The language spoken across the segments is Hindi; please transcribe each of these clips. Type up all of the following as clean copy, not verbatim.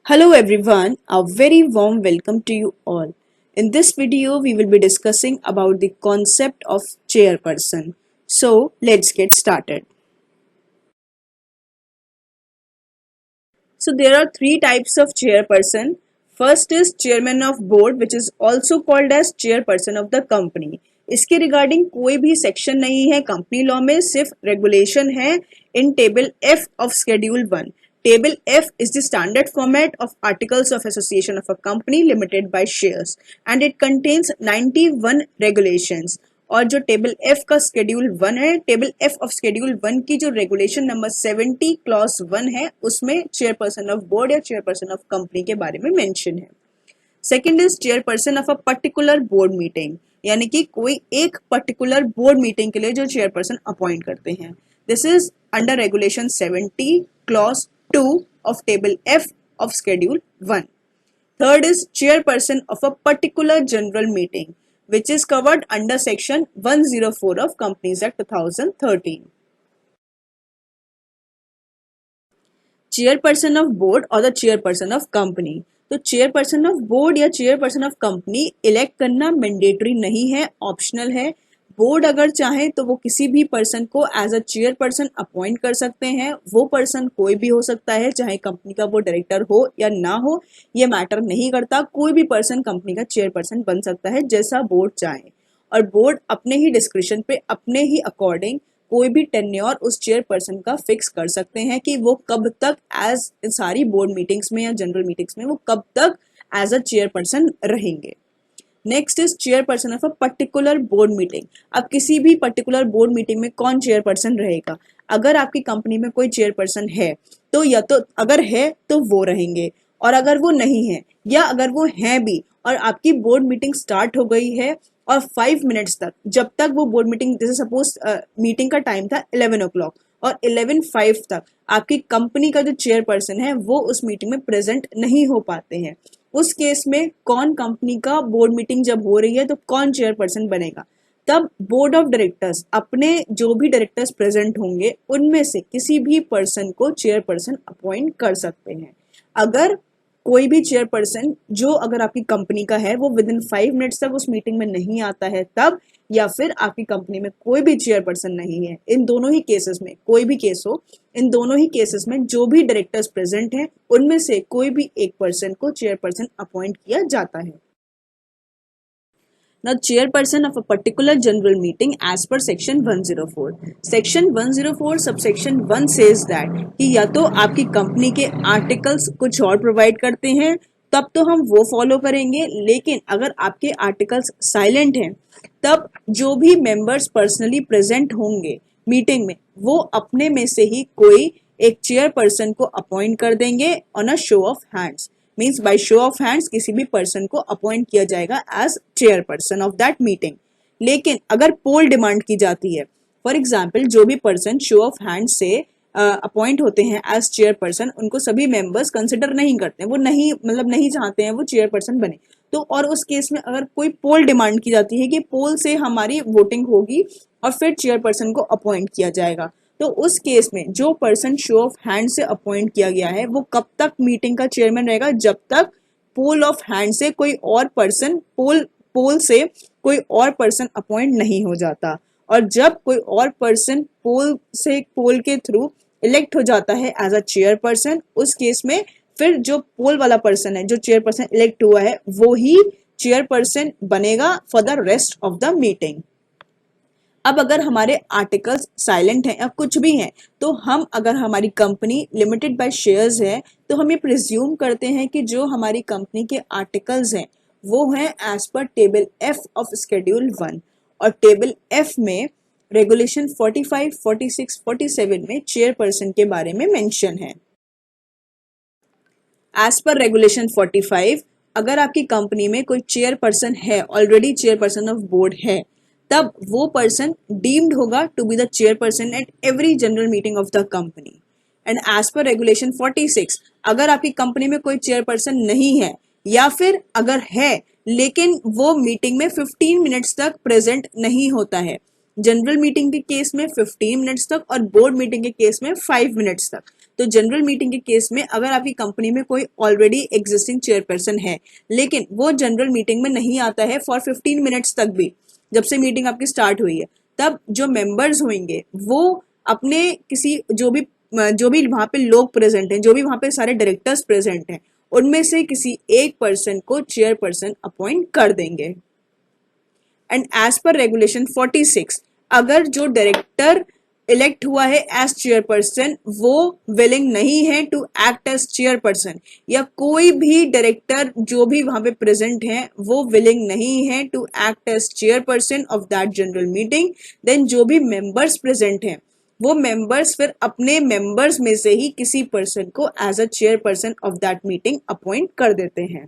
Hello everyone, a very warm welcome to you all. In this video, we will be discussing about the concept of chairperson. So, let's get started. So, there are three types of chairperson. First is chairman of board, which is also called as chairperson of the company. इसके रिगार्डिंग कोई भी सेक्शन नहीं है कंपनी लॉ में, सिर्फ रेगुलेशन है इन table F of schedule 1. Table F is the standard format of Articles of Association of a company limited by shares and it contains 91 regulations. और जो टेबल F का शेड्यूल 1 है, टेबल F ऑफ शेड्यूल 1 की जो रेगुलेशन नंबर 70 क्लॉज 1 है, उसमें चेयरपर्सन ऑफ बोर्ड या चेयरपर्सन ऑफ कंपनी के बारे में मेंशन है. Second is chairperson of a particular board meeting, यानी कि कोई एक पर्टिकुलर बोर्ड मीटिंग के लिए जो चेयरपर्सन अपॉइंट करते हैं. This is under regulation 70 clause 2 of table F of schedule 1. Third is chairperson of a particular general meeting which is covered under section 104 of Companies Act 2013. Chairperson of board or the chairperson of company. तो चेयरपर्सन ऑफ बोर्ड या चेयरपर्सन ऑफ कंपनी इलेक्ट करना मैंडेटरी नहीं है, ऑप्शनल है. बोर्ड अगर चाहे तो वो किसी भी पर्सन को एज अ चेयरपर्सन अपॉइंट कर सकते हैं. वो पर्सन कोई भी हो सकता है, चाहे कंपनी का वो डायरेक्टर हो या ना हो, ये मैटर नहीं करता. कोई भी पर्सन कंपनी का चेयरपर्सन बन सकता है जैसा बोर्ड चाहे. और बोर्ड अपने ही डिस्क्रिप्शन पे अपने ही अकॉर्डिंग कोई भी टेन्योर उस चेयरपर्सन का फिक्स कर सकते हैं कि वो कब तक एज सारी बोर्ड मीटिंग्स में या जनरल मीटिंग्स में वो कब तक एज अ चेयरपर्सन रहेंगे. Next is chairperson of a particular board meeting. अब किसी भी पर्टिकुलर बोर्ड मीटिंग में कौन चेयरपर्सन रहेगा? अगर आपकी कंपनी में कोई चेयरपर्सन है तो या तो अगर है तो वो रहेंगे, और अगर वो नहीं है या अगर वो हैं भी और आपकी बोर्ड मीटिंग स्टार्ट हो गई है और 5 मिनट्स तक, जब तक वो बोर्ड मीटिंग, जैसे सपोज मीटिंग का टाइम था 11 o'clock और 11:05 तक आपकी कंपनी का जो चेयरपर्सन है वो उस मीटिंग में प्रेजेंट नहीं हो पाते हैं, उस केस में कौन कंपनी का बोर्ड मीटिंग जब हो रही है तो कौन चेयरपर्सन बनेगा? तब बोर्ड ऑफ डायरेक्टर्स अपने जो भी डायरेक्टर्स प्रेजेंट होंगे उनमें से किसी भी पर्सन को चेयरपर्सन अपॉइंट कर सकते हैं. अगर कोई भी चेयरपर्सन जो अगर आपकी कंपनी का है वो विद इन 5 मिनट्स तक उस मीटिंग में नहीं आता है तब, या फिर आपकी कंपनी में कोई भी चेयरपर्सन नहीं है, इन दोनों ही केसेस में, कोई भी केस हो, इन दोनों ही केसेस में जो भी डायरेक्टर्स प्रेजेंट हैं उनमें से कोई भी एक पर्सन को चेयरपर्सन अपॉइंट किया जाता है. Now, chairperson of a particular general meeting as per section 104. Section 104 subsection 1 says that कि या तो आपकी कंपनी के आर्टिकल्स कुछ और प्रोवाइड करते हैं तब तो हम वो फॉलो करेंगे, लेकिन अगर आपके आर्टिकल्स साइलेंट हैं तब जो भी मेंबर्स पर्सनली प्रेजेंट होंगे मीटिंग में वो अपने में से ही कोई एक चेयरपर्सन को अपॉइंट कर देंगे on a show of hands. Means by show of hands किसी भी पर्सन को अपॉइंट किया जाएगा as chairperson of that meeting. लेकिन अगर पोल डिमांड की जाती है, फॉर एग्जाम्पल जो भी पर्सन शो ऑफ हैंड से अपॉइंट होते हैं एज चेयरपर्सन, उनको सभी मेंबर्स कंसिडर नहीं करते हैं, वो नहीं मतलब नहीं चाहते हैं वो चेयरपर्सन बने, तो और उस केस में अगर कोई पोल डिमांड की जाती है कि पोल से हमारी वोटिंग होगी और फिर चेयरपर्सन को अपॉइंट किया जाएगा, तो उस केस में जो पर्सन शो ऑफ हैंड से अपॉइंट किया गया है वो कब तक मीटिंग का चेयरमैन रहेगा? जब तक पोल ऑफ हैंड से कोई और पर्सन पोल से कोई और पर्सन अपॉइंट नहीं हो जाता. और जब कोई और पर्सन पोल के थ्रू इलेक्ट हो जाता है एज अ चेयरपर्सन, उस केस में फिर जो पोल वाला पर्सन है, जो चेयरपर्सन इलेक्ट हुआ है, वो ही चेयरपर्सन बनेगा for the rest of the meeting. अब अगर हमारे आर्टिकल्स साइलेंट हैं या कुछ भी हैं तो हम, अगर हमारी कंपनी लिमिटेड बाय शेयर्स है तो हम ये प्रिज्यूम करते हैं कि जो हमारी कंपनी के आर्टिकल्स हैं वो हैं as per table F of schedule 1. और टेबल एफ में रेगुलेशन 45, 46, 47 में चेयरपर्सन के बारे में मेंशन है. एज पर रेगुलेशन 45, अगर आपकी कंपनी में कोई चेयरपर्सन है, ऑलरेडी चेयरपर्सन ऑफ बोर्ड है, तब वो पर्सन डीम्ड होगा to be the chairperson at every general meeting of the company. And as per regulation 46, अगर आपकी कंपनी में कोई चेयरपर्सन नहीं है या फिर अगर है लेकिन वो मीटिंग में 15 मिनट्स तक प्रेजेंट नहीं होता है, जनरल मीटिंग के केस में 15 मिनट्स तक और बोर्ड मीटिंग के केस में 5 मिनट्स तक। तो जनरल मीटिंग के केस में अगर आपकी कंपनी में कोई ऑलरेडी एग्जिस्टिंग चेयरपर्सन है लेकिन वो जनरल मीटिंग में नहीं आता है फॉर 15 मिनट्स तक भी, जब से मीटिंग आपकी स्टार्ट हुई है, तब जो मेंबर्स होंगे वो अपने किसी जो भी वहां पे लोग प्रेजेंट हैं, जो भी वहां पे सारे डायरेक्टर्स प्रेजेंट हैं, उनमें से किसी एक पर्सन को चेयरपर्सन अपॉइंट कर देंगे। एंड एज पर रेगुलेशन 46, अगर जो डायरेक्टर इलेक्ट हुआ है एज चेयरपर्सन वो विलिंग नहीं है टू एक्ट एज चेयरपर्सन, या कोई भी डायरेक्टर जो भी वहां पे प्रेजेंट है वो विलिंग नहीं है to act as chairperson of that general meeting, then जो भी मेंबर्स प्रेजेंट हैं वो मेंबर्स फिर अपने मेंबर्स में से ही किसी पर्सन को as a chairperson of that meeting appoint कर देते हैं।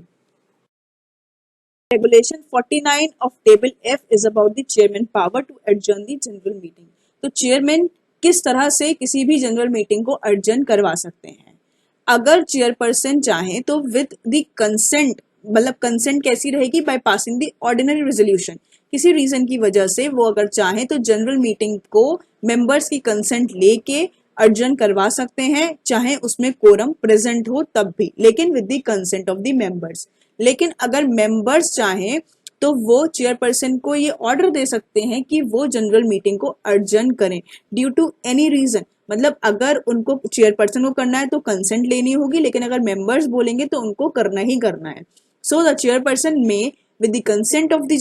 Regulation 49 of Table F is about the chairman power to adjourn the general meeting. तो चेयरमैन किस तरह से किसी भी जनरल मीटिंग को अर्जन करवा सकते हैं। अगर चेयरपर्सन चाहे तो विद द कंसेंट, मतलब कंसेंट कैसी रहेगी, by passing the ordinary resolution, किसी रीजन की वजह से वो अगर चाहे तो जनरल मीटिंग को मेंबर्स की कंसेंट लेके अर्जन करवा सकते हैं, चाहे उसमें कोरम प्रेजेंट हो तब भी, लेकिन with the consent of the members. लेकिन अगर मेंबर्स चाहें तो वो चेयरपर्सन को ये ऑर्डर दे सकते हैं कि वो जनरल मीटिंग को अर्जन करें ड्यू टू एनी रीजन। मतलब अगर उनको चेयरपर्सन को करना है तो कंसेंट लेनी होगी, लेकिन अगर मेंबर्स बोलेंगे तो उनको करना ही करना है। सो द चेयरपर्सन में with the consent of the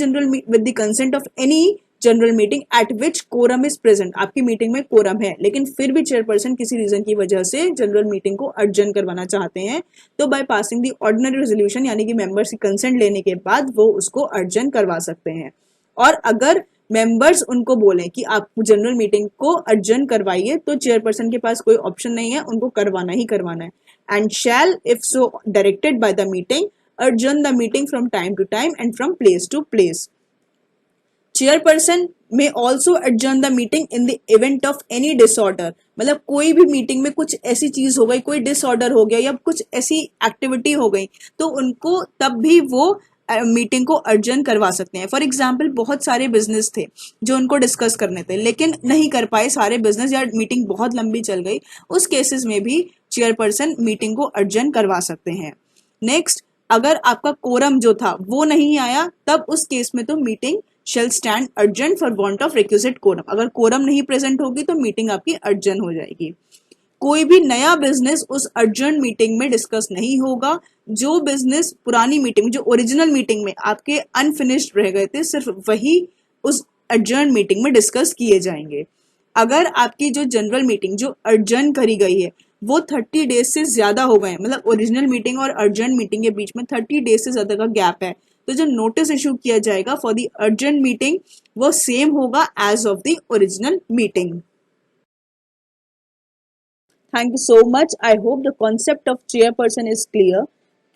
with the consent of any general meeting at which quorum is present, आपकी मीटिंग में कोरम है लेकिन फिर भी चेयरपर्सन किसी रीजन की वजह से जनरल मीटिंग को अर्जन करवाना चाहते हैं, तो by passing the ordinary resolution यानी कि मेंबर्स की कंसेंट लेने के बाद वो उसको अर्जन करवा सकते हैं। और अगर मेंबर्स उनको बोले कि आप जनरल मीटिंग को अर्जन करवाइए तो चेयरपर्सन के पास कोई ऑप्शन नहीं है, उनको करवाना ही करवाना है। And shall if so directed by the meeting adjourn the meeting from time to time and from place to place. Chairperson may also adjourn the meeting in the event of any disorder, मतलब कोई भी मीटिंग में कुछ ऐसी चीज हो गई, कोई डिसऑर्डर हो गया या कुछ ऐसी एक्टिविटी हो गई तो उनको तब भी वो मीटिंग को अर्जन करवा सकते हैं। फॉर एग्जाम्पल बहुत सारे बिजनेस थे जो उनको डिस्कस करने थे लेकिन नहीं कर पाए सारे बिजनेस, या मीटिंग बहुत लंबी चल गई, उस केसेस में भी चेयरपर्सन मीटिंग को अर्जन करवा सकते हैं। नेक्स्ट, अगर आपका कोरम जो था वो नहीं आया तब उस केस में तो meeting shall stand adjourned for want of requisite quorum, अगर कोरम नहीं प्रेजेंट होगी तो मीटिंग आपकी अर्जेंट हो जाएगी। कोई भी नया बिजनेस उस अर्जेंट मीटिंग में डिस्कस नहीं होगा, जो बिजनेस पुरानी मीटिंग, जो ओरिजिनल मीटिंग में आपके अनफिनिश्ड रह गए थे सिर्फ वही उस अर्जेंट मीटिंग में डिस्कस किए जाएंगे। अगर आपकी जो जनरल मीटिंग जो अर्जेंट करी गई है वो 30 डेज से ज्यादा हो गए, मतलब ओरिजिनल मीटिंग और अर्जेंट मीटिंग के बीच में 30 डेज से ज्यादा का गैप है, तो जो नोटिस इशू किया जाएगा फॉर द अर्जेंट मीटिंग वो सेम होगा as of the original meeting. Thank you so much. I hope the concept of chairperson is clear.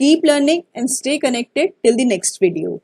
Keep learning and stay connected till the next video.